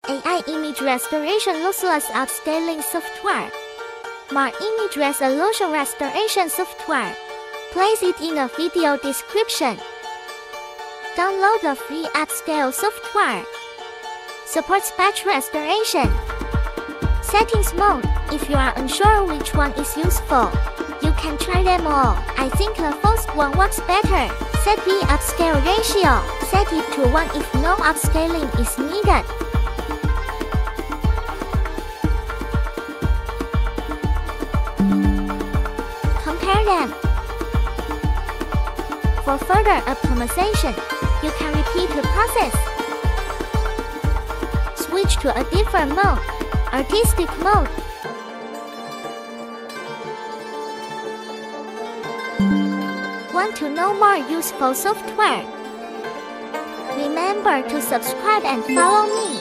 AI image restoration lossless upscaling software. More image resolution restoration software. Place it in the video description. Download the free Upscayl software. Supports batch restoration. Settings mode. If you are unsure which one is useful, you can try them all. I think the first one works better. Set the upscale ratio. Set it to 1 if no upscaling is needed. Compare them. For further optimization, you can repeat the process. Switch to a different mode, artistic mode. Want to know more useful software? Remember to subscribe and follow me.